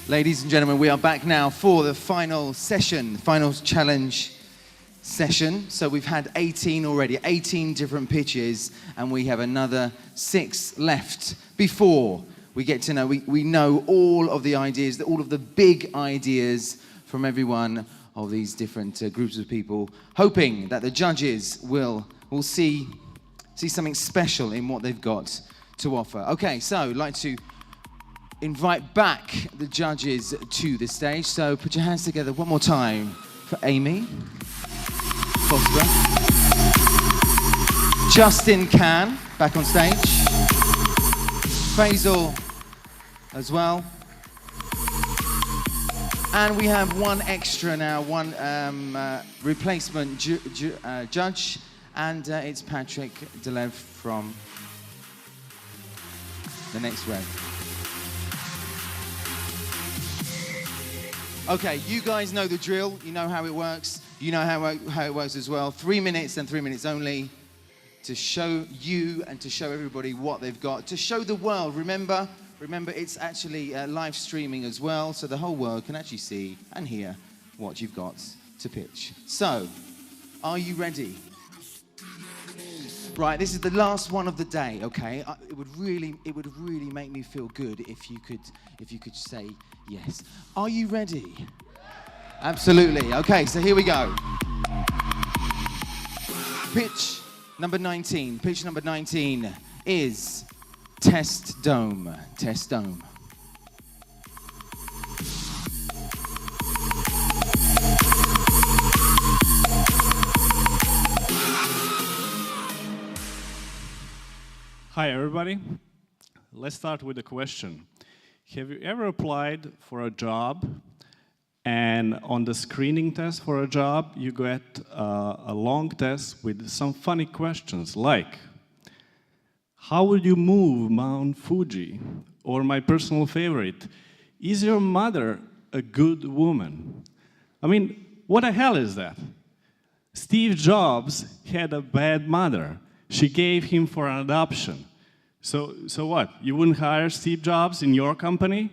Ladies and gentlemen, we are back now for the final session, final challenge session. So we've had 18 already, 18 different pitches, and we have another 6 left before we get to know, we know all of the ideas, all of the big ideas from every one of these different groups of people, hoping that the judges will see something special in what they've got to offer. Okay, so I'd like to invite back the judges to the stage. So put your hands together one more time for Amy Foster. Justin Can, back on stage. Faisal as well. And we have one extra now, one replacement judge, and it's Patrick Delev from the next row. Okay, you guys know the drill. You know how it works. You know how it works as well. 3 minutes and 3 minutes only to show you and to show everybody what they've got. To show the world. Remember, it's actually live streaming as well, so the whole world can actually see and hear what you've got to pitch. So, are you ready? Right, this is the last one of the day. Okay, it would really make me feel good if you could say yes. Are you ready? Absolutely. Okay, so here we go. Pitch number 19. Pitch number 19 is Test Dome. Test Dome. Hi, everybody. Let's start with a question. Have you ever applied for a job, and on the screening test for a job, you get a long test with some funny questions like, how would you move Mount Fuji? Or my personal favorite, is your mother a good woman? I mean, what the hell is that? Steve Jobs had a bad mother. She gave him for an adoption. So what? You wouldn't hire Steve Jobs in your company?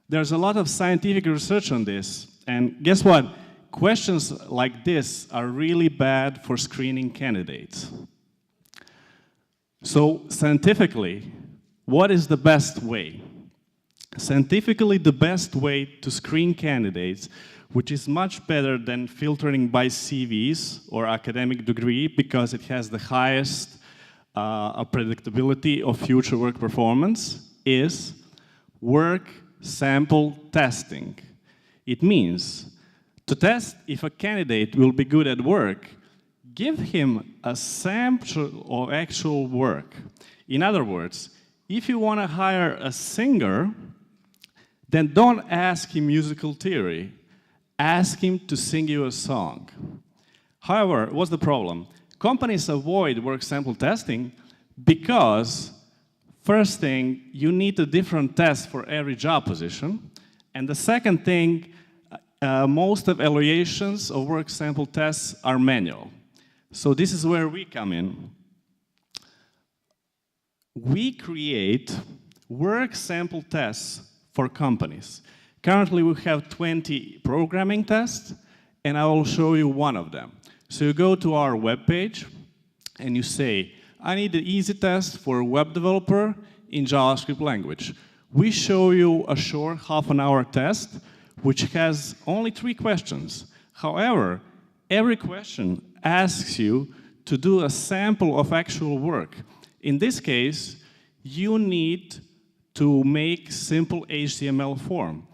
There's a lot of scientific research on this. And guess what? Questions like this are really bad for screening candidates. So scientifically, what is the best way? Scientifically, the best way to screen candidates, which is much better than filtering by CVs or academic degree because it has the highest predictability of future work performance, is work sample testing. It means to test if a candidate will be good at work, give him a sample of actual work. In other words, if you want to hire a singer, then don't ask him musical theory. Ask him to sing you a song. However, what's the problem? Companies avoid work sample testing because, first thing, you need a different test for every job position. And the second thing, most evaluations of work sample tests are manual. So this is where we come in. We create work sample tests for companies. Currently, we have 20 programming tests, and I will show you one of them. So you go to our webpage, and you say, I need an easy test for a web developer in JavaScript language. We show you a short half-an-hour test, which has only 3 questions. However, every question asks you to do a sample of actual work. In this case, you need to make simple HTML form.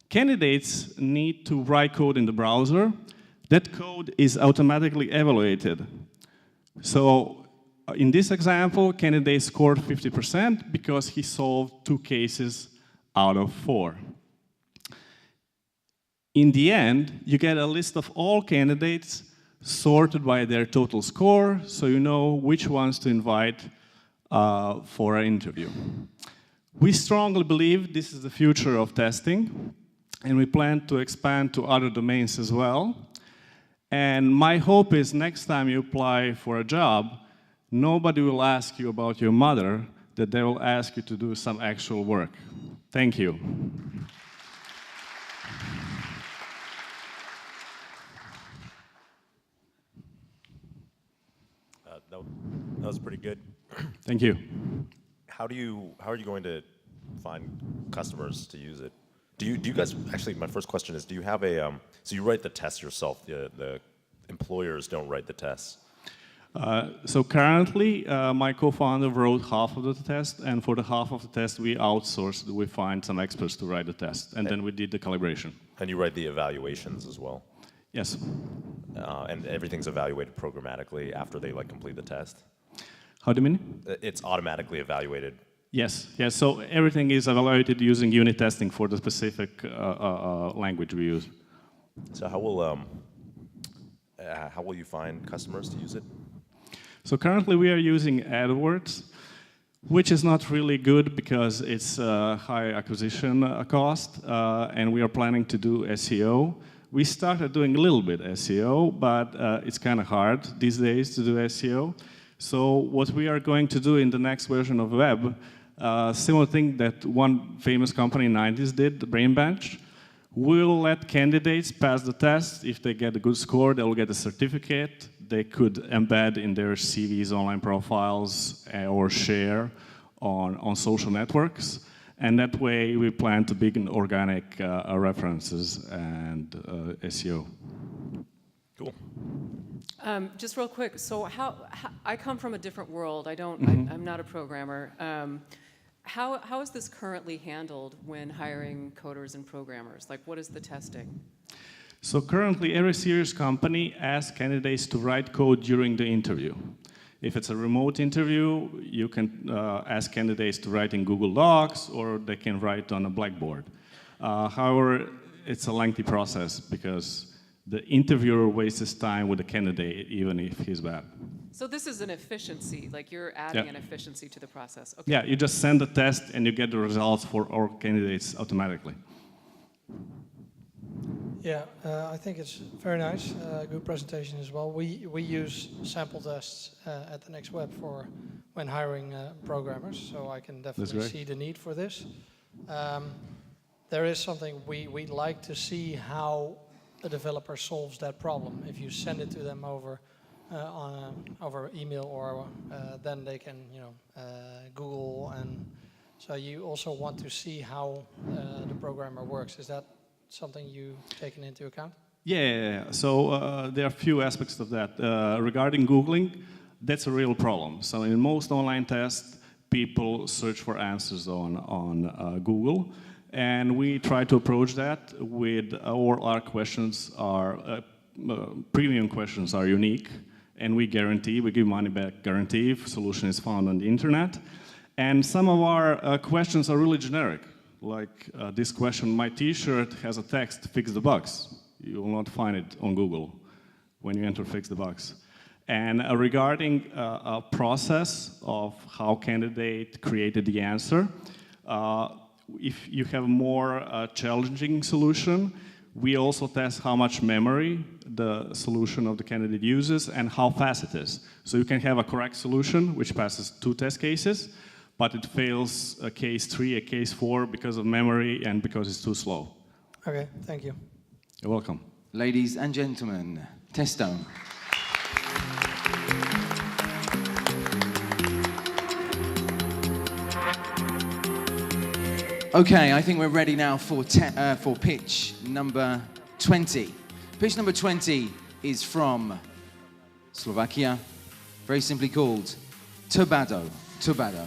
Candidates need to write code in the browser. That code is automatically evaluated. So in this example, candidate scored 50% because he solved 2 cases out of 4. In the end, you get a list of all candidates sorted by their total score, so you know which ones to invite for an interview. We strongly believe this is the future of testing, and we plan to expand to other domains as well. And my hope is next time you apply for a job, nobody will ask you about your mother, that they will ask you to do some actual work. Thank you. That was pretty good. Thank you. How are you going to find customers to use it? Do you guys actually? My first question is: do you have a so you write the tests yourself? The employers don't write the tests. So currently, my co-founder wrote half of the test, and for the half of the test, we outsourced. We find some experts to write the test, and then we did the calibration. And you write the evaluations as well. Yes. And everything's evaluated programmatically after they complete the test. How do you mean? It's automatically evaluated. Yes. Yes. So everything is evaluated using unit testing for the specific language we use. So how will you find customers to use it? So currently we are using AdWords, which is not really good because it's high acquisition cost, and we are planning to do SEO. We started doing a little bit SEO, but it's kind of hard these days to do SEO. So what we are going to do in the next version of web, similar thing that one famous company in the 90s did, the Brain Bench. We'll let candidates pass the test. If they get a good score, they'll get a certificate. They could embed in their CVs, online profiles, or share on social networks. And that way, we plan to begin organic references and SEO. Cool. Just real quick, so how I come from a different world. I'm not a programmer. How is this currently handled when hiring coders and programmers? Like, what is the testing? So currently, every serious company asks candidates to write code during the interview. If it's a remote interview, you can ask candidates to write in Google Docs, or they can write on a blackboard. However, it's a lengthy process because the interviewer wastes his time with the candidate, even if he's bad. So this is an efficiency, like you're adding an efficiency to the process. Okay. Yeah, you just send the test and you get the results for all candidates automatically. Yeah, I think it's very nice. Good presentation as well. We use sample tests at the Next Web for when hiring programmers, so I can definitely see the need for this. There is something we'd like to see how a developer solves that problem. If you send it to them over over email, or then they can Google, and so you also want to see how the programmer works. Is that something you taken into account? Yeah, so there are a few aspects of that. Regarding Googling, that's a real problem. So in most online tests, people search for answers on Google, and we try to approach that with all our questions are, premium questions are unique, and we give money back guarantee if solution is found on the internet. And some of our questions are really generic. Like this question, my t-shirt has a text, fix the bugs. You will not find it on Google when you enter fix the bugs. And regarding a process of how candidate created the answer, if you have a more challenging solution, we also test how much memory the solution of the candidate uses and how fast it is. So you can have a correct solution, which passes 2 test cases, but it fails a case 3, a case 4 because of memory and because it's too slow. Okay, thank you. You're welcome. Ladies and gentlemen, Testo. Okay, I think we're ready now for pitch number 20. Pitch number 20 is from Slovakia, very simply called Turbado. Turbado.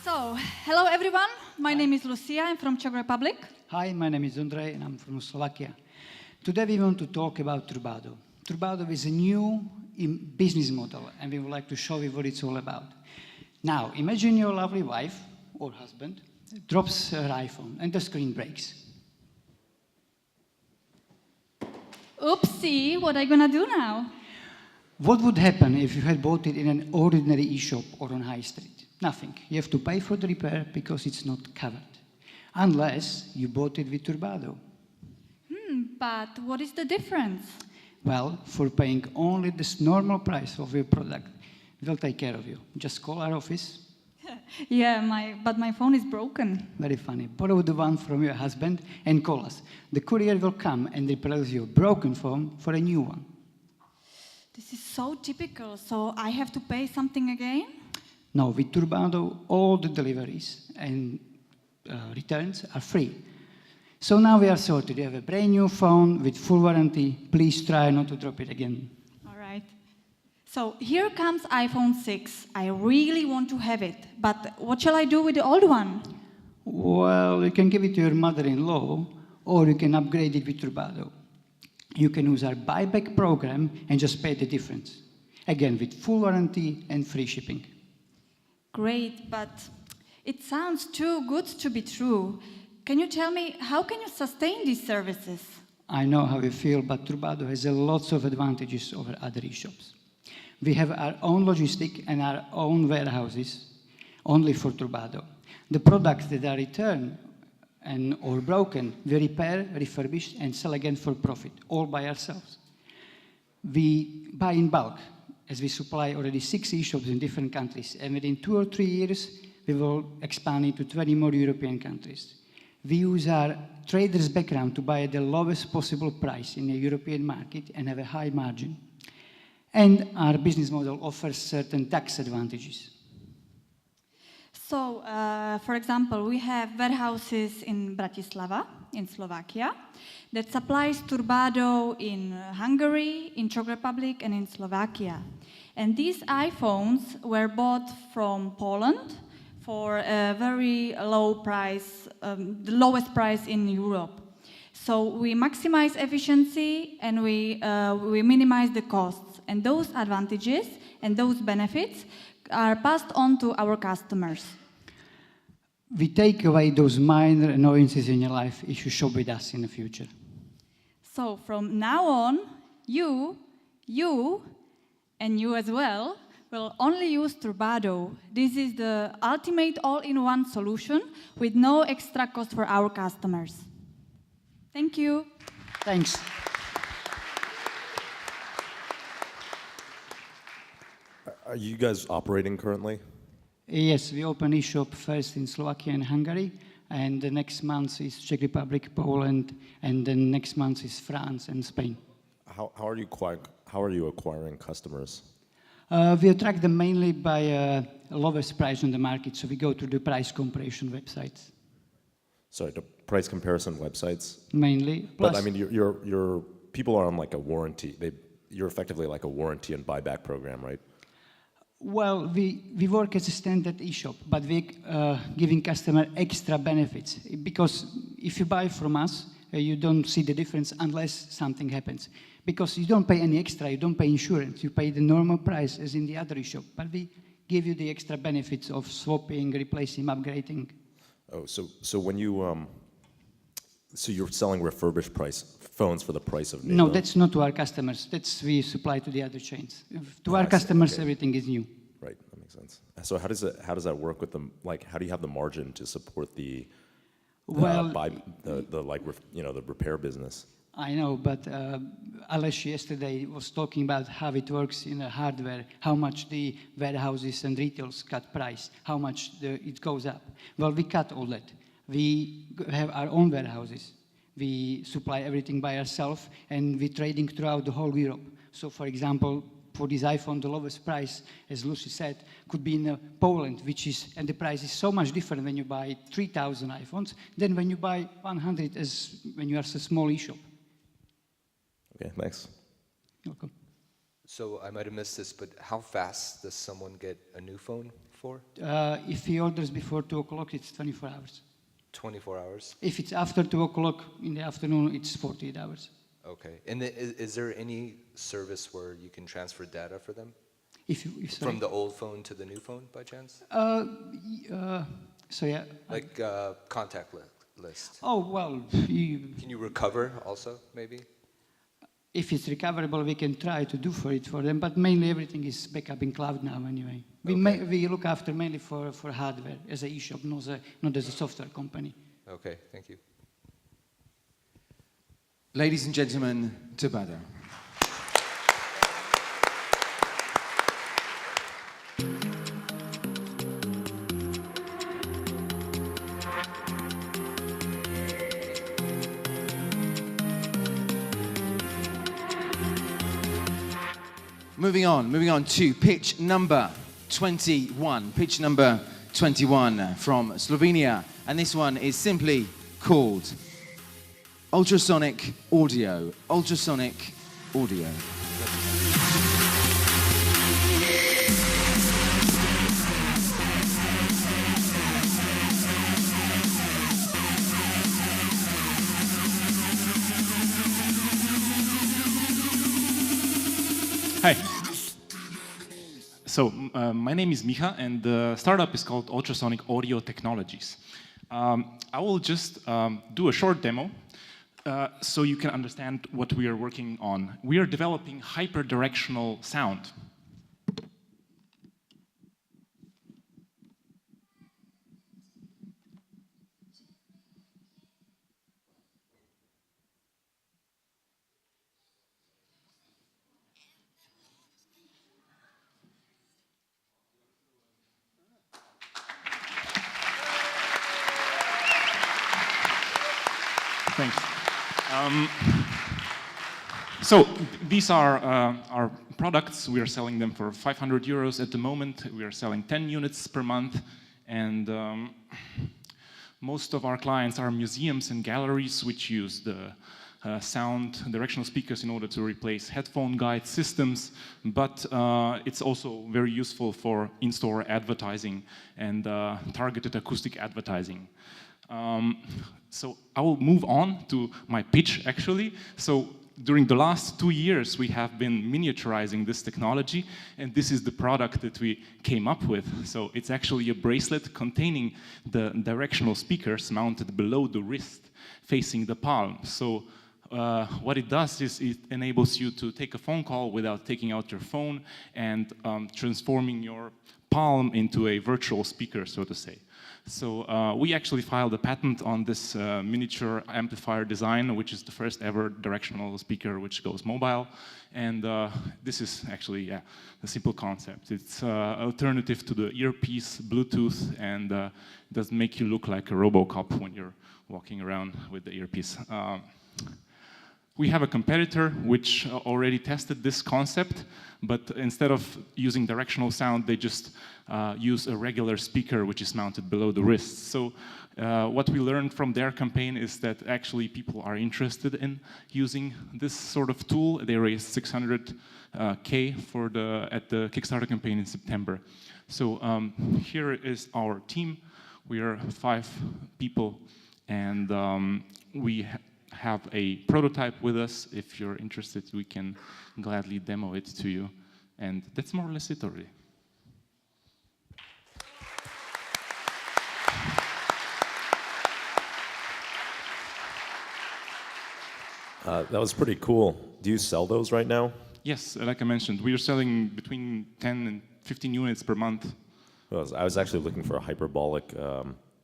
So, hello everyone. My name is Lucia. I'm from Czech Republic. Hi, my name is Andrej and I'm from Slovakia. Today we want to talk about Turbado. Turbado is a new business model, and we would like to show you what it's all about. Now, imagine your lovely wife or husband drops her iPhone and the screen breaks. Oopsie, what are you gonna do now? What would happen if you had bought it in an ordinary e-shop or on high street? Nothing. You have to pay for the repair because it's not covered. Unless you bought it with Turbado. But what is the difference? Well, for paying only this normal price of your product, we'll take care of you. Just call our office, Yeah, but my phone is broken. Very funny. Borrow the one from your husband and call us. The courier will come and replace your broken phone for a new one. This is so typical, so I have to pay something again? No, with Turbado, all the deliveries and returns are free. So now we are sorted. You have a brand new phone with full warranty. Please try not to drop it again. All right. So here comes iPhone 6. I really want to have it, but what shall I do with the old one? Well, you can give it to your mother-in-law, or you can upgrade it with Turbado. You can use our buyback program and just pay the difference. Again, with full warranty and free shipping. Great, but it sounds too good to be true. Can you tell me, how can you sustain these services? I know how you feel, but Turbado has lots of advantages over other e-shops. We have our own logistic and our own warehouses, only for Turbado. The products that are returned or broken, we repair, refurbish, and sell again for profit, all by ourselves. We buy in bulk, as we supply already 6 e-shops in different countries, and within 2 or 3 years, we will expand into 20 more European countries. We use our trader's background to buy at the lowest possible price in the European market and have a high margin. And our business model offers certain tax advantages. So, for example, we have warehouses in Bratislava, in Slovakia, that supplies Turbado in Hungary, in Czech Republic, and in Slovakia. And these iPhones were bought from Poland for a very low price, the lowest price in Europe. So we maximize efficiency and we minimize the costs. And those advantages and those benefits are passed on to our customers. We take away those minor annoyances in your life if you shop with us in the future. So from now on, you, and you as well, will only use Turbado. This is the ultimate all-in-one solution with no extra cost for our customers. Thank you. Thanks. Are you guys operating currently? Yes, we open e-shop first in Slovakia and Hungary, and the next month is Czech Republic, Poland, and then next month is France and Spain. How are you acquiring customers? We attract them mainly by lowest price on the market, so we go to the price comparison websites. Sorry, the price comparison websites? Mainly. But I mean, your people are on like a warranty. You're effectively like a warranty and buyback program, right? Well, we work as a standard e-shop, but we're giving customer extra benefits. Because if you buy from us, you don't see the difference unless something happens. Because you don't pay any extra, you don't pay insurance, you pay the normal price as in the other e-shop. But we give you the extra benefits of swapping, replacing, upgrading. Oh, so when you so you're selling refurbished phones for the price of new? No, that's not to our customers. That's we supply to the other chains. To our customers, okay. Everything is new. Right, that makes sense. So how does that work with them? Like, how do you have the margin to support the the repair business? I know, but Aleš yesterday was talking about how it works in the hardware, how much the warehouses and retails cut price, how much it goes up. Well, we cut all that. We have our own warehouses. We supply everything by ourselves, and we're trading throughout the whole Europe. So, for example, for this iPhone, the lowest price, as Lucy said, could be in Poland, and the price is so much different when you buy 3,000 iPhones than when you buy 100 when you are a small e-shop. Okay, thanks. Welcome. So I might have missed this, but how fast does someone get a new phone for? If he orders before 2 o'clock, it's 24 hours. 24 hours? If it's after 2 o'clock in the afternoon, it's 48 hours. Okay. And is there any service where you can transfer data for them? From the old phone to the new phone, by chance? So yeah. Like contact list. Oh, well. Can you recover also, maybe? If it's recoverable, we can try to do for them, but mainly everything is backup in cloud now anyway. We look after mainly for hardware as an e-shop, not as a software company. Okay, thank you. Ladies and gentlemen, Turbado. moving on to pitch number 21. Pitch number 21 from Slovenia. And this one is simply called ultrasonic audio. Ultrasonic audio. Hi. So, my name is Micha, and the startup is called Ultrasonic Audio Technologies. I will just do a short demo so you can understand what we are working on. We are developing hyperdirectional sound. Thanks. So these are our products. We are selling them for 500 euros at the moment. We are selling 10 units per month, and most of our clients are museums and galleries which use the sound directional speakers in order to replace headphone guide systems, but it's also very useful for in-store advertising and targeted acoustic advertising. So I will move on to my pitch, actually. So during the last 2 years, we have been miniaturizing this technology, and this is the product that we came up with. So it's actually a bracelet containing the directional speakers mounted below the wrist, facing the palm. So what it does is it enables you to take a phone call without taking out your phone and transforming your palm into a virtual speaker, so to say. So we actually filed a patent on this miniature amplifier design, which is the first ever directional speaker which goes mobile. And this is actually a simple concept. It's alternative to the earpiece, Bluetooth, and does make you look like a RoboCop when you're walking around with the earpiece. We have a competitor which already tested this concept, but instead of using directional sound, they just use a regular speaker which is mounted below the wrist. So what we learned from their campaign is that actually people are interested in using this sort of tool. They raised 600K at the Kickstarter campaign in September. So here is our team. We are 5 people, and we have a prototype with us. If you're interested, we can gladly demo it to you. And that's more or less it already. That was pretty cool. Do you sell those right now? Yes, like I mentioned, we are selling between 10 and 15 units per month. I was actually looking for a hyperbolic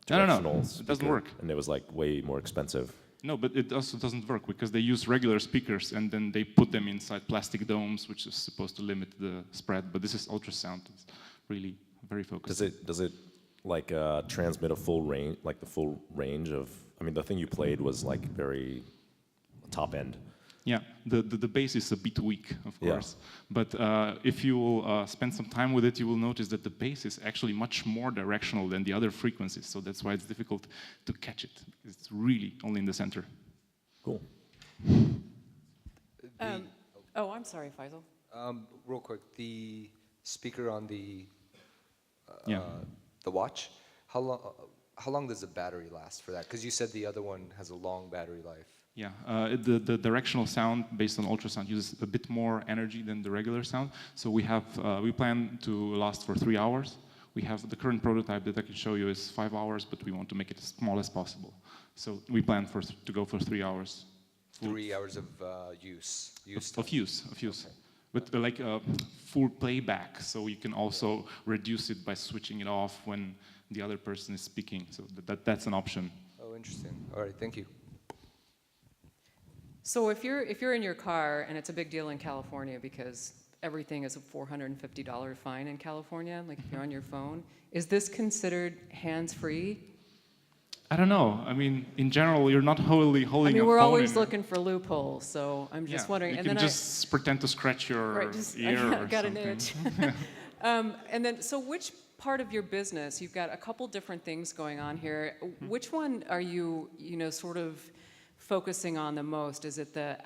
directional speaker, it doesn't work. And it was like way more expensive. No, but it also doesn't work because they use regular speakers and then they put them inside plastic domes, which is supposed to limit the spread. But this is ultrasound. It's really very focused. Does it like transmit a full range, like the full range of? I mean, the thing you played was like very top end. Yeah, the bass is a bit weak, of course. Yeah. But if you will spend some time with it, you will notice that the bass is actually much more directional than the other frequencies. So that's why it's difficult to catch it. It's really only in the center. Cool. Oh, I'm sorry, Faisal. Real quick, the speaker on the Yeah. the watch, how long does the battery last for that? Because you said the other one has a long battery life. Yeah, the directional sound based on ultrasound uses a bit more energy than the regular sound. So we plan to last for 3 hours. We have the current prototype that I can show you is 5 hours, but we want to make it as small as possible. So we plan to go for 3 hours. 3 hours of use. Of use. Okay. But like full playback, so you can also reduce it by switching it off when the other person is speaking. So that's an option. Oh, interesting. All right, thank you. So if you're in your car, and it's a big deal in California because everything is a $450 fine in California, like if you're on your phone, is this considered hands-free? I don't know. I mean, in general, you're not wholly holding a phone. We're always looking for loopholes, so I'm just wondering. You and can then just pretend to scratch your ear I or got something. an itch. And then, so which part of your business, you've got a couple different things going on here. Which one are you, sort of focusing on the most? Is it the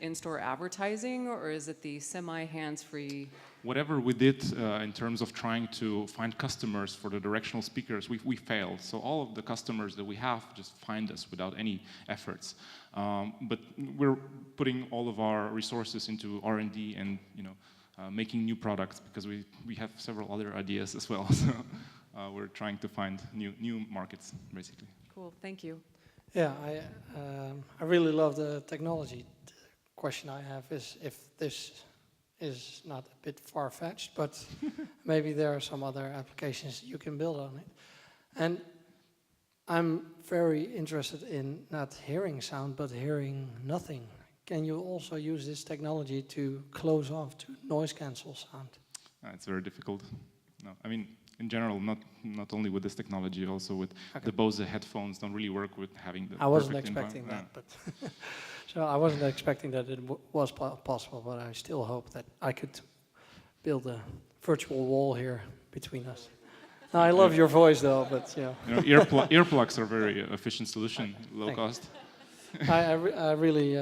in-store advertising, or is it the semi-hands-free? Whatever we did in terms of trying to find customers for the directional speakers, we failed. So all of the customers that we have just find us without any efforts. But we're putting all of our resources into R&D and making new products, because we have several other ideas as well. So we're trying to find new markets, basically. Cool, thank you. Yeah, I really love the technology. The question I have is if this is not a bit far-fetched, but maybe there are some other applications you can build on it. And I'm very interested in not hearing sound, but hearing nothing. Can you also use this technology to close off, to noise cancel sound? It's very difficult. No, I mean, in general, not only with this technology, also with the Bose headphones don't really work with having the. I wasn't expecting that, but so I wasn't expecting that it was possible, but I still hope that I could build a virtual wall here between us. No, I love your voice though, but earplugs are a very efficient solution, low cost. I really,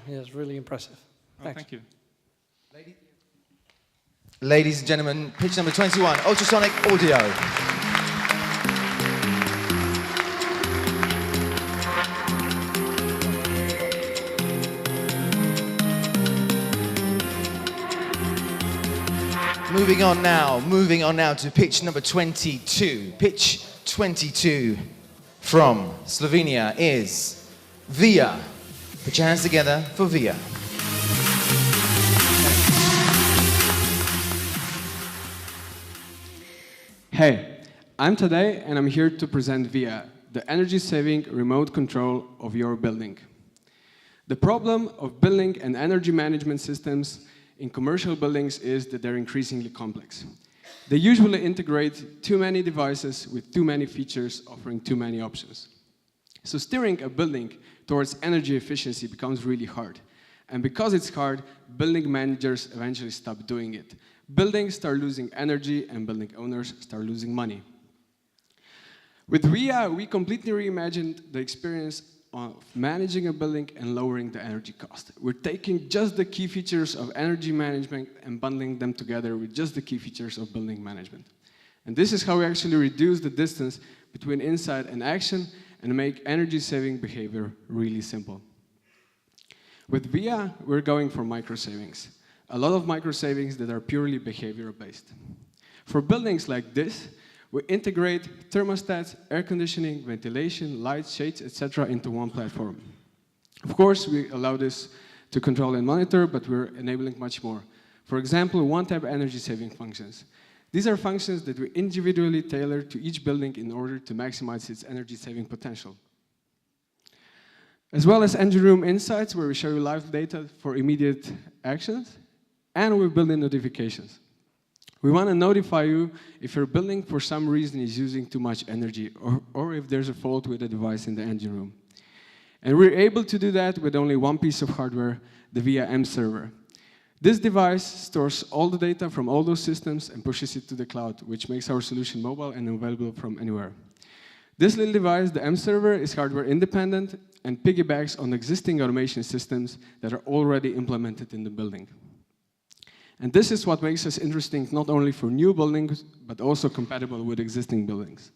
it's really impressive. Thanks. Thank you. Ladies and gentlemen, pitch number 21, ultrasonic audio. Moving on now to pitch number 22. Pitch 22 from Slovenia is Via. Put your hands together for Via. Hey, I'm Tadej and I'm here to present VIA, the energy-saving remote control of your building. The problem of building and energy management systems in commercial buildings is that they're increasingly complex. They usually integrate too many devices with too many features, offering too many options. So steering a building towards energy efficiency becomes really hard. And because it's hard, building managers eventually stop doing it. Buildings start losing energy and building owners start losing money. With VIA, we completely reimagined the experience of managing a building and lowering the energy cost. We're taking just the key features of energy management and bundling them together with just the key features of building management. And this is how we actually reduce the distance between insight and action and make energy-saving behavior really simple. With VIA, we're going for micro-savings. A lot of micro-savings that are purely behavioral-based. For buildings like this, we integrate thermostats, air conditioning, ventilation, lights, shades, etc. into one platform. Of course, we allow this to control and monitor, but we're enabling much more. For example, one-tab energy-saving functions. These are functions that we individually tailor to each building in order to maximize its energy-saving potential. As well as engine room insights, where we show you live data for immediate actions, and we build in notifications. We want to notify you if your building for some reason is using too much energy or if there's a fault with a device in the engine room. And we're able to do that with only one piece of hardware, the VIA M server. This device stores all the data from all those systems and pushes it to the cloud, which makes our solution mobile and available from anywhere. This little device, the M server, is hardware independent and piggybacks on existing automation systems that are already implemented in the building. And this is what makes us interesting not only for new buildings, but also compatible with existing buildings.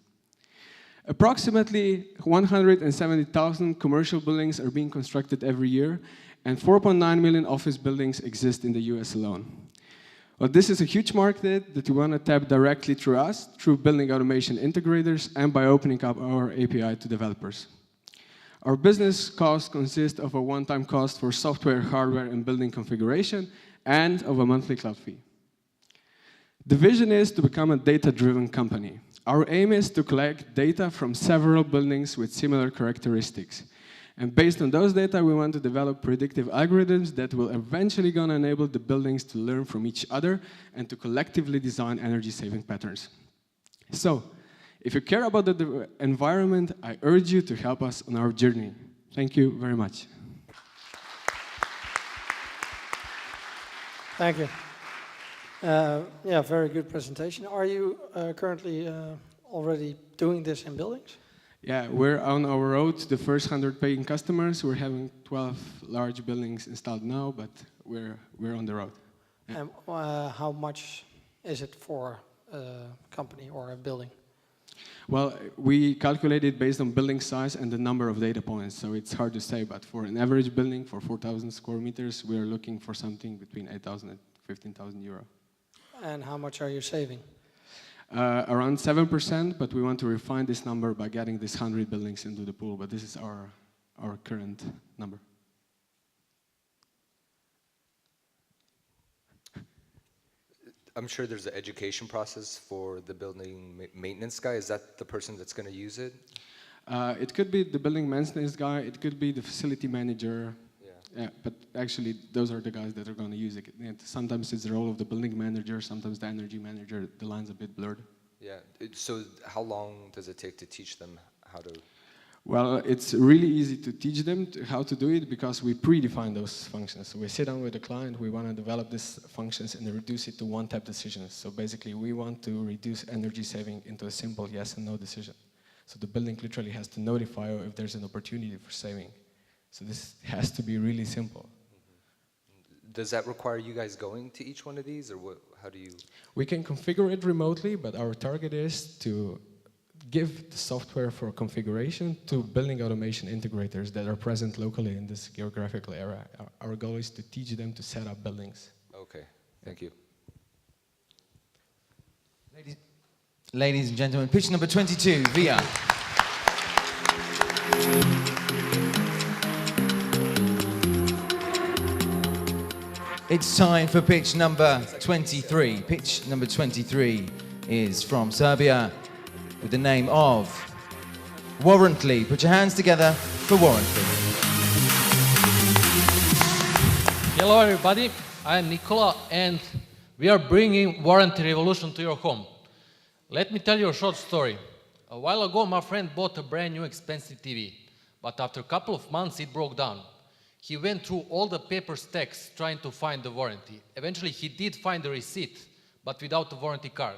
Approximately 170,000 commercial buildings are being constructed every year, and 4.9 million office buildings exist in the US alone. Well, this is a huge market that we want to tap directly through us, through building automation integrators, and by opening up our API to developers. Our business costs consist of a one-time cost for software, hardware, and building configuration, and of a monthly cloud fee. The vision is to become a data-driven company. Our aim is to collect data from several buildings with similar characteristics. And based on those data, we want to develop predictive algorithms that will eventually gonna enable the buildings to learn from each other and to collectively design energy-saving patterns. So, If you care about the environment, I urge you to help us on our journey. Thank you very much. Thank you. Yeah, very good presentation. Are you currently already doing this in buildings? Yeah, we're on our road to the first 100 paying customers. We're having 12 large buildings installed now, but we're on the road. Yeah. And how much is it for a company or a building? Well, we calculate it based on building size and the number of data points, so it's hard to say, but for an average building for 4,000 square meters, we're looking for something between 8,000 and 15,000 euro. And how much are you saving? Around 7%, but we want to refine this number by getting these 100 buildings into the pool, but this is our current number. I'm sure there's an education process for the building maintenance guy. Is that the person that's going to use it? It could be the building maintenance guy, it could be the facility manager. Yeah, but actually, those are the guys that are going to use it. Sometimes it's the role of the building manager, sometimes the energy manager. The line's a bit blurred. Yeah. So how long does it take to teach them how to? Well, it's really easy to teach them how to do it because we predefine those functions. So we sit down with the client, we want to develop these functions and reduce it to one-tap decisions. So basically, we want to reduce energy saving into a simple yes and no decision. So the building literally has to notify you if there's an opportunity for saving. So this has to be really simple. Does that require you guys going to each one of these, or what? How do you? We can configure it remotely, but our target is to give the software for configuration to building automation integrators that are present locally in this geographical area. Our goal is to teach them to set up buildings. Okay, thank you. Ladies and gentlemen, pitch number 22, Via. It's time for pitch number 23. Pitch number 23 is from Serbia with the name of Warrantly. Put your hands together for Warrantly. Hello everybody, I am Nikola and we are bringing warranty revolution to your home. Let me tell you a short story. A while ago my friend bought a brand new expensive TV, but after a couple of months it broke down. He went through all the paper stacks trying to find the warranty. Eventually he did find the receipt, but without the warranty card.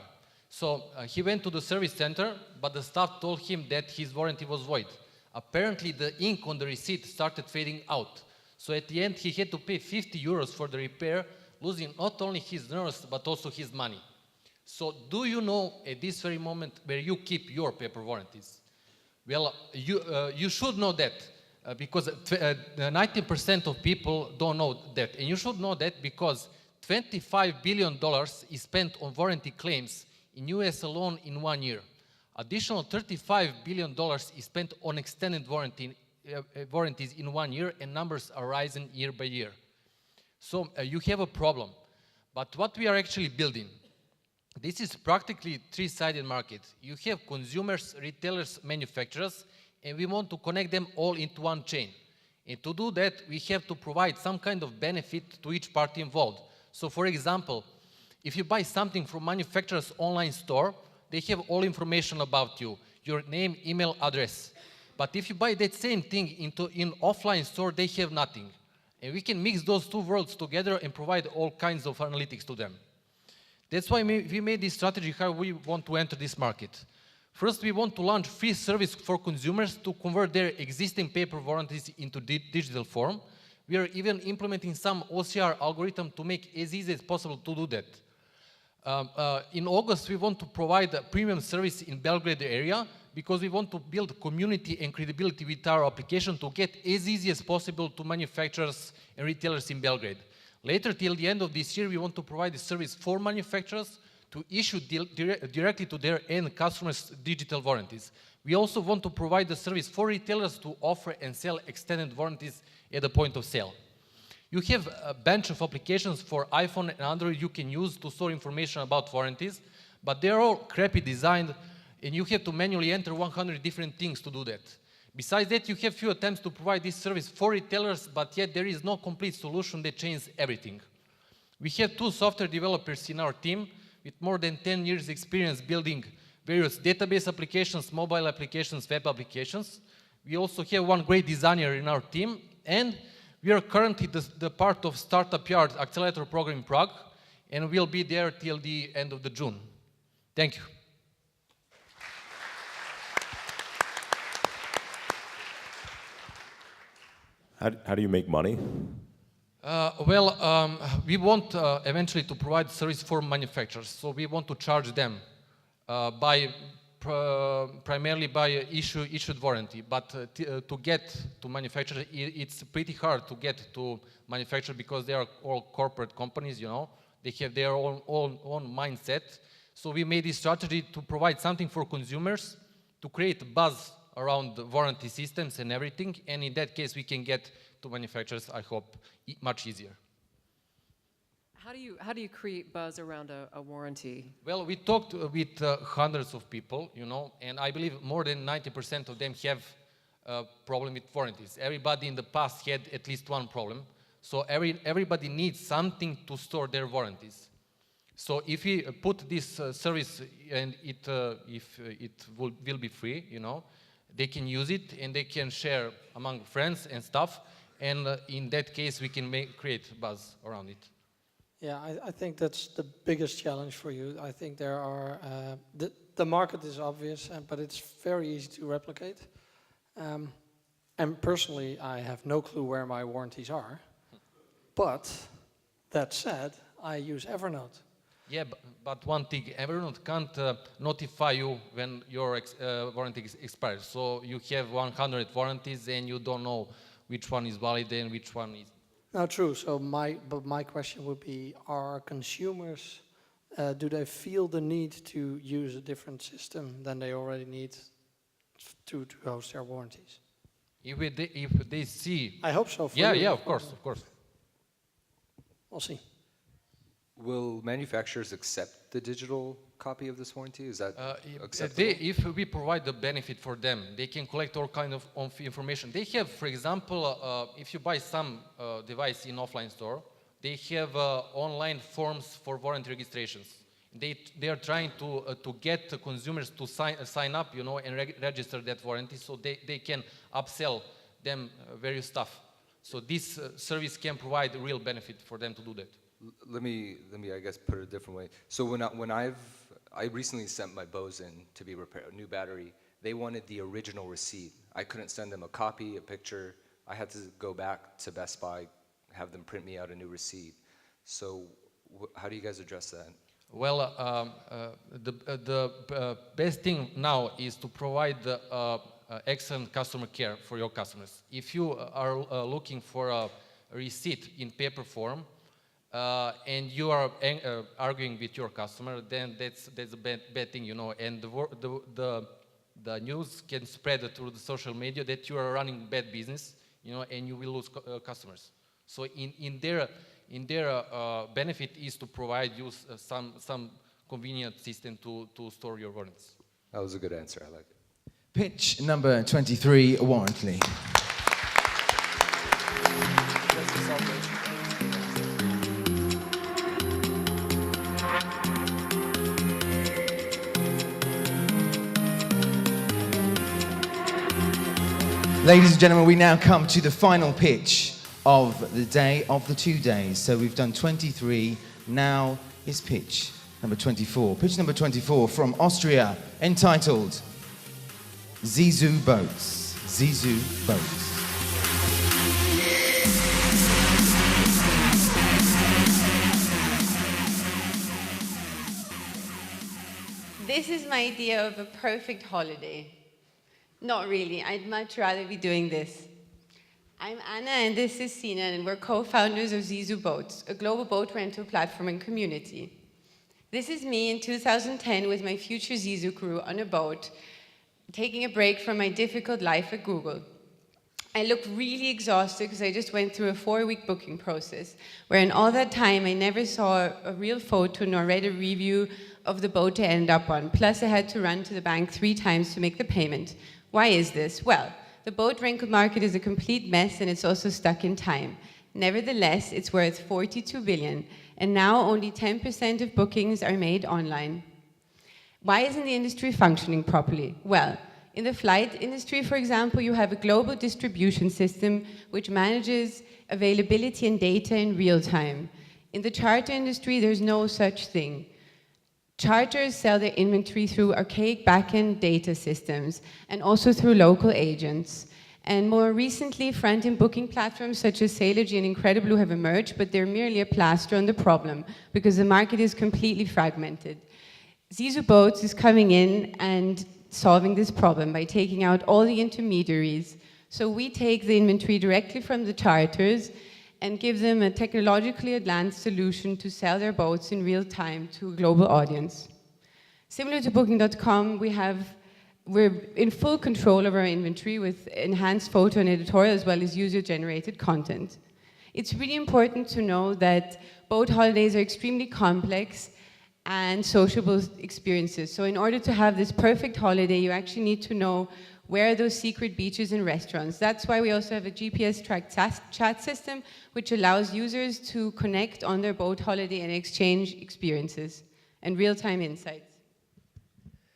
So he went to the service center, but the staff told him that his warranty was void. Apparently the ink on the receipt started fading out. So at the end he had to pay 50 euros for the repair, losing not only his nerves, but also his money. So do you know at this very moment where you keep your paper warranties? Well, you should know that. Because 90% of people don't know that. And you should know that because $25 billion is spent on warranty claims in US alone in 1 year. Additional $35 billion is spent on extended warranties in 1 year, and numbers are rising year by year. So you have a problem. But what we are actually building, this is practically three-sided market. You have consumers, retailers, manufacturers, and we want to connect them all into one chain. And to do that, we have to provide some kind of benefit to each party involved. So for example, if you buy something from manufacturer's online store, they have all information about you, your name, email, address. But if you buy that same thing in offline store, they have nothing. And we can mix those two worlds together and provide all kinds of analytics to them. That's why we made this strategy, how we want to enter this market. First, we want to launch free service for consumers to convert their existing paper warranties into digital form. We are even implementing some OCR algorithm to make as easy as possible to do that. In August, we want to provide a premium service in Belgrade area because we want to build community and credibility with our application to get as easy as possible to manufacturers and retailers in Belgrade. Later, till the end of this year, we want to provide the service for manufacturers to issue directly to their end customers digital warranties. We also want to provide the service for retailers to offer and sell extended warranties at the point of sale. You have a bunch of applications for iPhone and Android you can use to store information about warranties, but they're all crappy designed, and you have to manually enter 100 different things to do that. Besides that, you have few attempts to provide this service for retailers, but yet there is no complete solution that changes everything. We have 2 software developers in our team with more than 10 years experience building various database applications, mobile applications, web applications. We also have one great designer in our team, and we are currently the part of Startup Yard Accelerator program in Prague, and we'll be there till the end of June. Thank you. How do you make money? We want eventually to provide service for manufacturers, so we want to charge them primarily by issued warranty. But to get to manufacturers, it's pretty hard to get to manufacturers because they are all corporate companies, you know. They have their own mindset. So we made this strategy to provide something for consumers, to create buzz around the warranty systems and everything, and in that case we can get to manufacturers, I hope, much easier. How do you create buzz around a warranty? Well, we talked with hundreds of people, you know, and I believe more than 90% of them have a problem with warranties. Everybody in the past had at least one problem, so everybody needs something to store their warranties. So if we put this service and if it will be free, you know, they can use it and they can share among friends and stuff, and in that case we can create buzz around it. Yeah, I think that's the biggest challenge for you. I think there are, the market is obvious, but it's very easy to replicate. And personally, I have no clue where my warranties are. But that said, I use Evernote. Yeah, but one thing, Evernote can't notify you when your warranty expires. So you have 100 warranties and you don't know which one is valid and which one is. No, true. So my question would be, are consumers, do they feel the need to use a different system than they already need to host their warranties? If they see... I hope so for you. Yeah, of course. We'll see. Will manufacturers accept the digital copy of this warranty? Is that acceptable? If we provide the benefit for them, they can collect all kind of information. They have, for example, if you buy some device in offline store, they have online forms for warranty registrations. They are trying to get the consumers to sign up, you know, and register that warranty, so they can upsell them various stuff. So this service can provide a real benefit for them to do that. Let me, I guess, put it a different way. So I recently sent my Bose in to be repaired, a new battery. They wanted the original receipt. I couldn't send them a copy, a picture. I had to go back to Best Buy, have them print me out a new receipt. So how do you guys address that? Well, the best thing now is to provide excellent customer care for your customers. If you are looking for a receipt in paper form, and you are arguing with your customer, then that's a bad thing, you know. And the news can spread through the social media that you are running bad business, you know, and you will lose customers. So in their benefit is to provide you some convenient system to store your warranties. That was a good answer. I like it. Pitch number 23, warranty. Ladies and gentlemen, we now come to the final pitch of the day, of the 2 days. So we've done 23, now is pitch number 24. Pitch number 24 from Austria, entitled Zizou Boats. Zizou Boats. This is my idea of a perfect holiday. Not really, I'd much rather be doing this. I'm Anna and this is Sina, and we're co-founders of Zizou Boats, a global boat rental platform and community. This is me in 2010 with my future Zizou crew on a boat, taking a break from my difficult life at Google. I look really exhausted because I just went through a 4-week booking process, where in all that time I never saw a real photo nor read a review of the boat I ended up on. Plus I had to run to the bank 3 times to make the payment. Why is this? Well, the boat rental market is a complete mess and it's also stuck in time. Nevertheless, it's worth 42 billion, and now only 10% of bookings are made online. Why isn't the industry functioning properly? Well, in the flight industry, for example, you have a global distribution system which manages availability and data in real time. In the charter industry, there's no such thing. Charters sell their inventory through archaic back-end data systems and also through local agents. And more recently, front-end booking platforms such as Sailorgy and Incrediblue have emerged, but they're merely a plaster on the problem because the market is completely fragmented. Zizou Boats is coming in and solving this problem by taking out all the intermediaries. So we take the inventory directly from the charters and give them a technologically advanced solution to sell their boats in real time to a global audience. Similar to Booking.com, we're in full control of our inventory with enhanced photo and editorial as well as user-generated content. It's really important to know that boat holidays are extremely complex and sociable experiences. So in order to have this perfect holiday, you actually need to know where are those secret beaches and restaurants. That's why we also have a GPS-tracked chat system, which allows users to connect on their boat holiday and exchange experiences and real-time insights.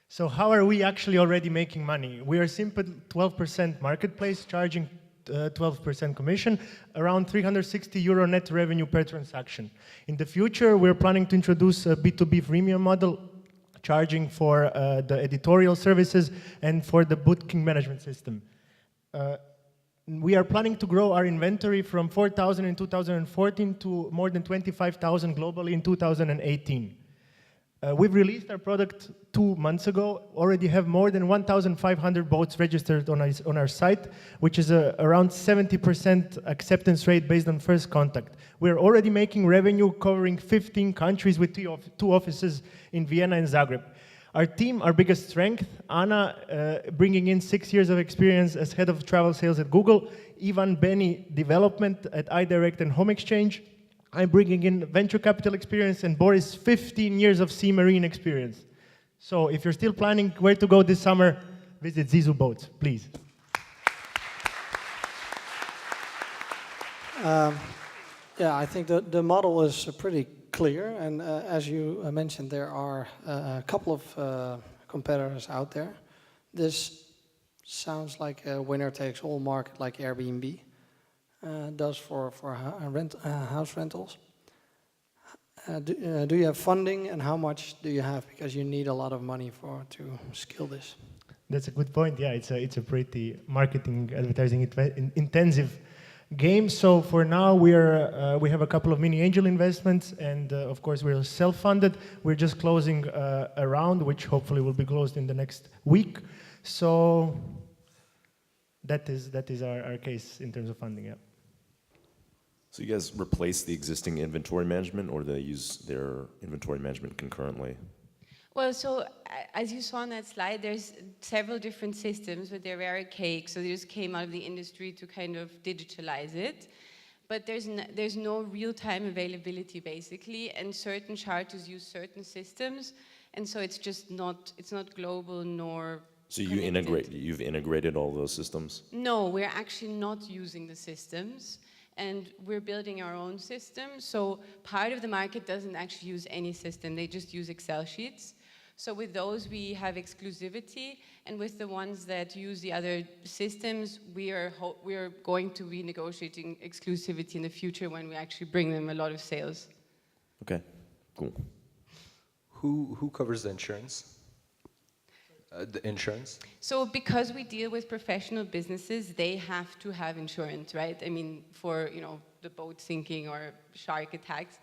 So how are we actually already making money? We are simple 12% marketplace, charging 12% commission, around €360 net revenue per transaction. In the future, we're planning to introduce a B2B freemium model, charging for the editorial services and for the booking management system. We are planning to grow our inventory from 4,000 in 2014 to more than 25,000 globally in 2018. We've released our product 2 months ago, already have more than 1,500 boats registered on our site, which is around 70% acceptance rate based on first contact. We're already making revenue covering 15 countries with 2 offices in Vienna and Zagreb. Our team, our biggest strength, Anna, bringing in 6 years of experience as head of travel sales at Google, Ivan Benny, development at iDirect and Home Exchange. I'm bringing in venture capital experience, and Boris, 15 years of sea marine experience. So if you're still planning where to go this summer, visit Zizou Boats, please. Yeah, I think the model is pretty clear, and as you mentioned, there are a couple of competitors out there. This sounds like a winner-takes-all market like Airbnb does for house rentals. Do you have funding, and how much do you have? Because you need a lot of money to scale this. That's a good point. Yeah, it's a pretty marketing, advertising intensive game. So for now, we have a couple of mini angel investments, and of course we're self-funded. We're just closing a round, which hopefully will be closed in the next week. So that is our case in terms of funding. Yeah. So you guys replace the existing inventory management, or they use their inventory management concurrently? Well, so as you saw on that slide, there's several different systems, but they're very archaic. So they just came out of the industry to kind of digitalize it. But there's no real-time availability, basically, and certain charters use certain systems, and so it's just not global nor. So you've integrated all those systems? No, we're actually not using the systems. And we're building our own system. So part of the market doesn't actually use any system. They just use Excel sheets. So with those, we have exclusivity. And with the ones that use the other systems, we are going to be negotiating exclusivity in the future when we actually bring them a lot of sales. Okay, cool. Who covers the insurance? The insurance? So because we deal with professional businesses, they have to have insurance, right? I mean, for the boat sinking or shark attacks.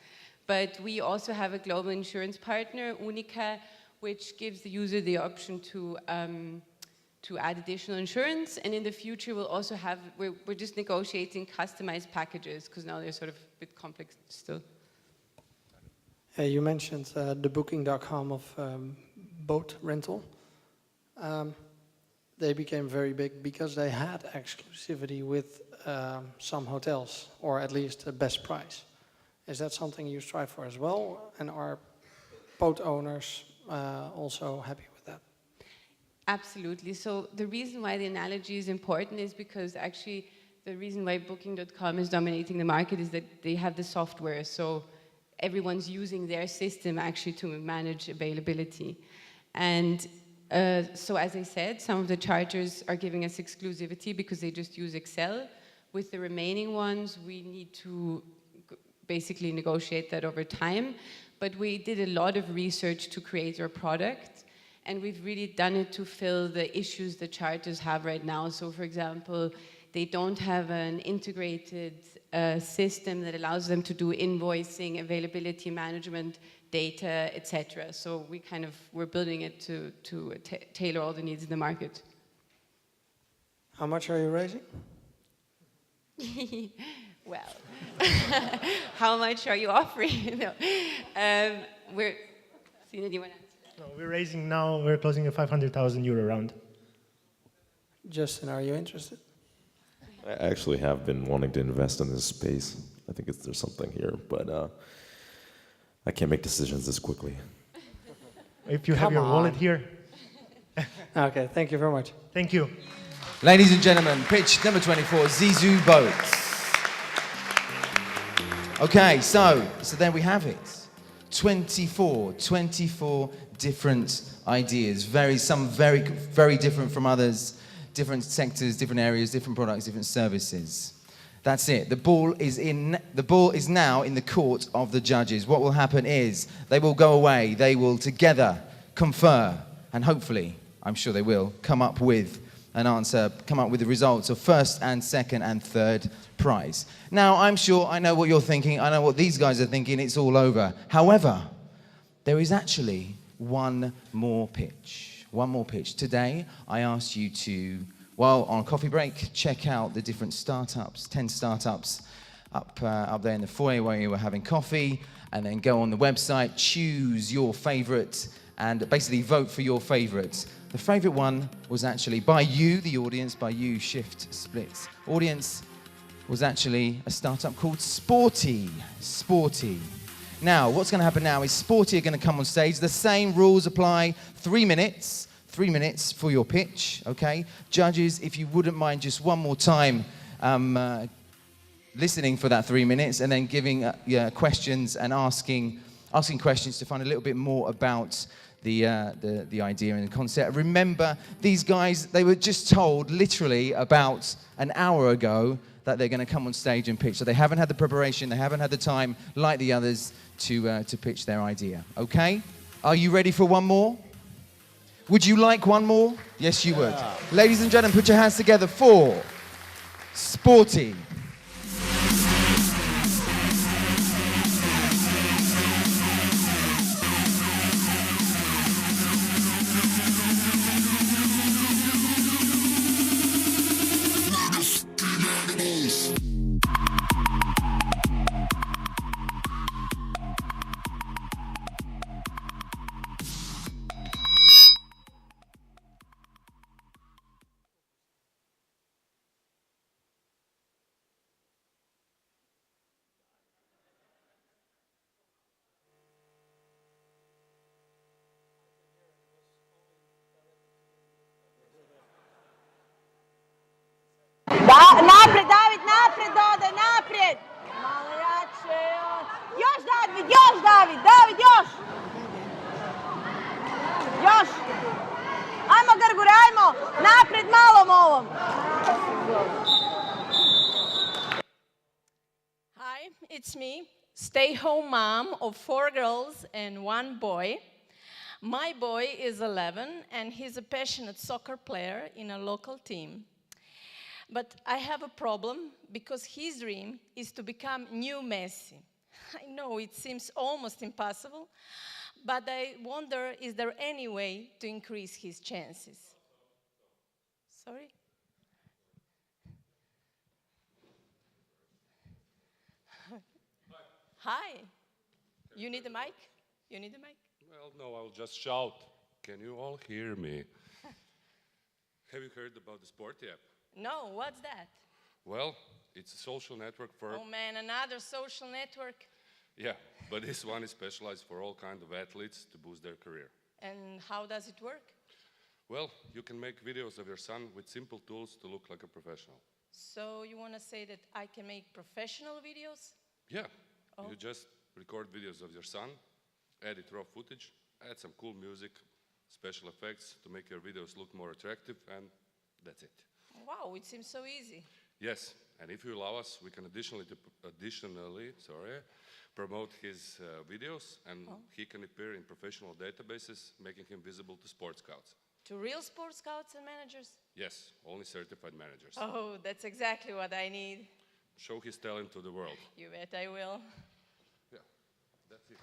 But we also have a global insurance partner, Unica, which gives the user the option to add additional insurance. And in the future, we'll also have, we're just negotiating customized packages, because now they're sort of a bit complex still. You mentioned the Booking.com of boat rental. They became very big because they had exclusivity with some hotels, or at least a best price. Is that something you strive for as well? And are boat owners also happy with that? Absolutely. So the reason why the analogy is important is because actually the reason why Booking.com is dominating the market is that they have the software. So everyone's using their system actually to manage availability. And so as I said, some of the chargers are giving us exclusivity because they just use Excel. With the remaining ones, we need to basically negotiate that over time. But we did a lot of research to create our product, and we've really done it to fill the issues the chargers have right now. So for example, they don't have an integrated system that allows them to do invoicing, availability management, data, etc. So we're building it to tailor all the needs in the market. How much are you raising? Well, how much are you offering? No. Sina, do you want to answer? No, we're raising now, we're closing a 500,000 euro round. Justin, are you interested? I actually have been wanting to invest in this space. I think there's something here, but I can't make decisions this quickly. If you have your wallet here. Okay, thank you very much. Thank you. Ladies and gentlemen, pitch number 24, Zizou Boats. Okay, so there we have it. 24 different ideas, some very different from others, different sectors, different areas, different products, different services. That's it. The ball is now in the court of the judges. What will happen is they will go away, they will together confer, and hopefully, I'm sure they will, come up with an answer, come up with the results of first and second and third prize. Now, I'm sure I know what you're thinking, I know what these guys are thinking, it's all over. However, there is actually one more pitch. One more pitch. Today, I asked you to, while on coffee break, check out the different startups, 10 startups up there in the foyer where you were having coffee, and then go on the website, choose your favorite, and basically vote for your favorites. The favorite one was actually by you, the audience, by you, Shift Splits. Audience was actually a startup called Sporty. Sporty. Now, what's going to happen now is Sporty are going to come on stage. The same rules apply. 3 minutes. 3 minutes for your pitch, okay? Judges, if you wouldn't mind just one more time listening for that 3 minutes and then giving questions and asking questions to find a little bit more about the idea and the concept. Remember, these guys, they were just told literally about an hour ago that they're going to come on stage and pitch. So they haven't had the preparation, they haven't had the time, like the others, to pitch their idea. Okay? Are you ready for one more? Would you like one more? Yes, you would. Ladies and gentlemen, put your hands together for Sporty. Naprijed, David, naprijed, dodaj, naprijed! Malo jače, još David, David, još! Još! Ajmo, Grgure, ajmo! Naprijed malom ovom! Hi, it's me, stay-home mom of 4 girls and 1 boy. My boy is 11 and he's a passionate soccer player in a local team. But I have a problem because his dream is to become new Messi. I know it seems almost impossible, but I wonder, is there any way to increase his chances? Sorry? Hi. You need a mic? You need a mic? Well, no, I'll just shout. Can you all hear me? Have you heard about the Sporty app? No, what's that? Well, it's a social network for... Oh man, another social network? Yeah, but this one is specialized for all kinds of athletes to boost their career. And how does it work? Well, you can make videos of your son with simple tools to look like a professional. So you want to say that I can make professional videos? Yeah, Oh. you just record videos of your son, edit raw footage, add some cool music, special effects to make your videos look more attractive, and that's it. Wow, it seems so easy. Yes, and if you allow us, we can additionally promote his videos, and he can appear in professional databases, making him visible to sports scouts. To real sports scouts and managers? Yes, only certified managers. Oh, that's exactly what I need. Show his talent to the world. You bet I will. Yeah, that's it.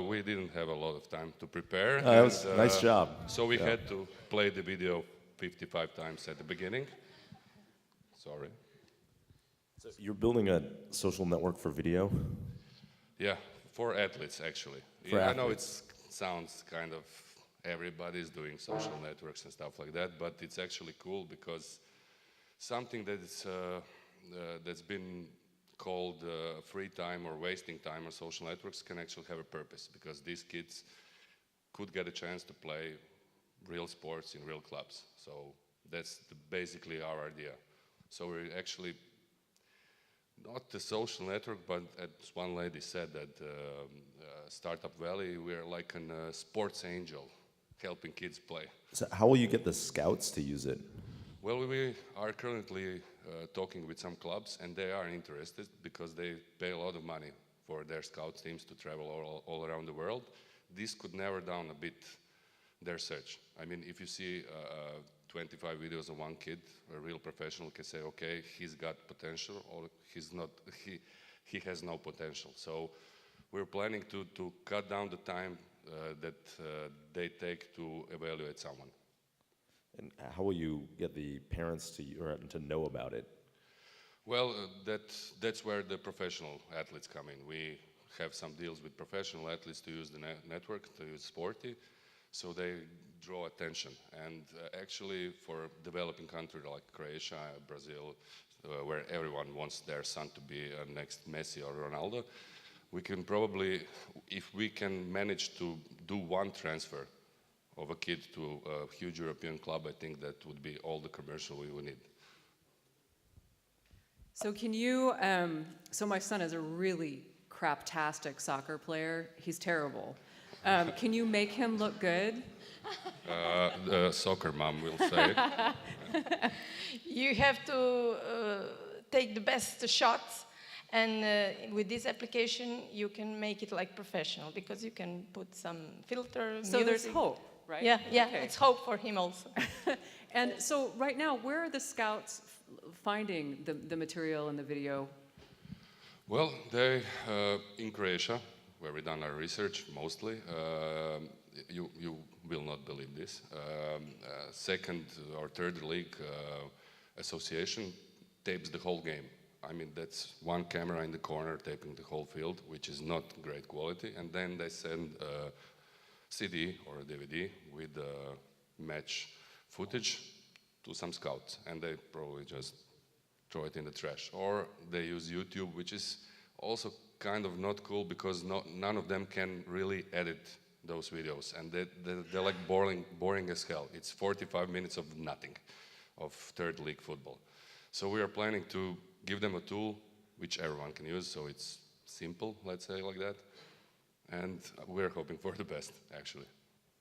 We didn't have a lot of time to prepare. That was nice job. So we had to play the video 55 times at the beginning. Sorry. So you're building a social network for video? Yeah, for athletes, actually. For I know it athletes. sounds kind of everybody's doing social networks and stuff like that, but it's actually cool because something that's been called free time or wasting time on social networks can actually have a purpose, because these kids could get a chance to play real sports in real clubs. So that's basically our idea. So we're actually not the social network, but as one lady said that Startup Valley, we're like a sports angel, helping kids play. So how will you get the scouts to use it? Well, we are currently talking with some clubs, and they are interested because they pay a lot of money for their scout teams to travel all around the world. This could narrow down a bit their search. I mean, if you see 25 videos of one kid, a real professional can say, okay, he's got potential, or he's not, he has no potential. So we're planning to cut down the time that they take to evaluate someone. And how will you get the parents to know about it? Well, that's where the professional athletes come in. We have some deals with professional athletes to use the network, to use Sporty, so they draw attention. And actually, for a developing country like Croatia, Brazil, where everyone wants their son to be next Messi or Ronaldo, we can probably, if we can manage to do one transfer of a kid to a huge European club, I think that would be all the commercial we would need. So can you, so my son is a really craptastic soccer player. He's terrible. Can you make him look good? The soccer mom will say. You have to take the best shots, and with this application you can make it like professional, because you can put some filter, So music. there's hope, right? Yeah, Okay. it's hope for him also. And so right now, where are the scouts finding the material and the video? Well, they, in Croatia, where we done our research mostly, you will not believe this. Second or third league association tapes the whole game. I mean, that's one camera in the corner taping the whole field, which is not great quality. And then they send a CD or a DVD with match footage to some scouts, and they probably just throw it in the trash. Or they use YouTube, which is also kind of not cool, because none of them can really edit those videos, and they're like boring as hell. It's 45 minutes of nothing, of third league football. So we are planning to give them a tool which everyone can use, so it's simple, let's say like that, and we're hoping for the best, actually.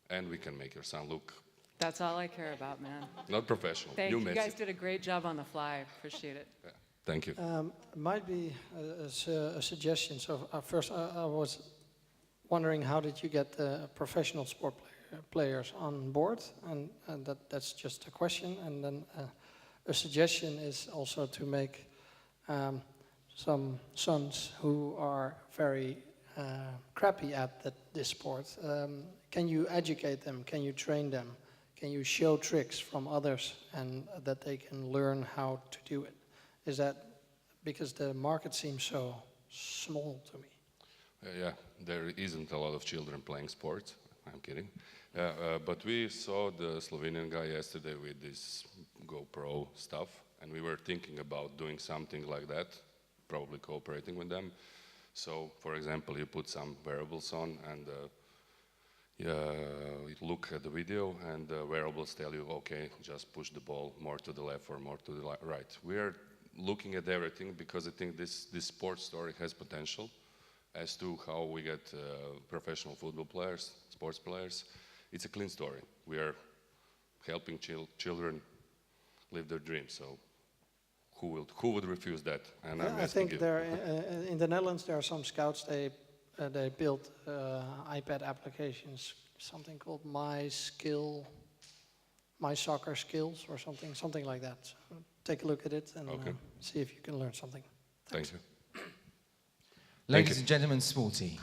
And we can make your son look... That's all I care about, man. Not professional. Thank you. You Messi. guys did a great job on the fly. Appreciate it. Yeah. Thank you. Might be a suggestion. So first, I was wondering, how did you get the professional sport players on board? And that's just a question. And then a suggestion is also to make some sons who are very crappy at this sport. Can you educate them? Can you train them? Can you show tricks from others, and that they can learn how to do it? Is that because the market seems so small to me? Yeah, there isn't a lot of children playing sports. I'm kidding. But we saw the Slovenian guy yesterday with this GoPro stuff, and we were thinking about doing something like that, probably cooperating with them. So, for example, you put some variables on, and you look at the video, and the variables tell you, okay, just push the ball more to the left or more to the right. We are looking at everything because I think this sports story has potential as to how we get professional football players, sports players. It's a clean story. We are helping children live their dreams. So who would refuse that? And I think there in the Netherlands there are some scouts. They built iPad applications, something called My Soccer Skills or something like that. So take a look at it and see if you can learn something. Thank you. Ladies and gentlemen, Sporty.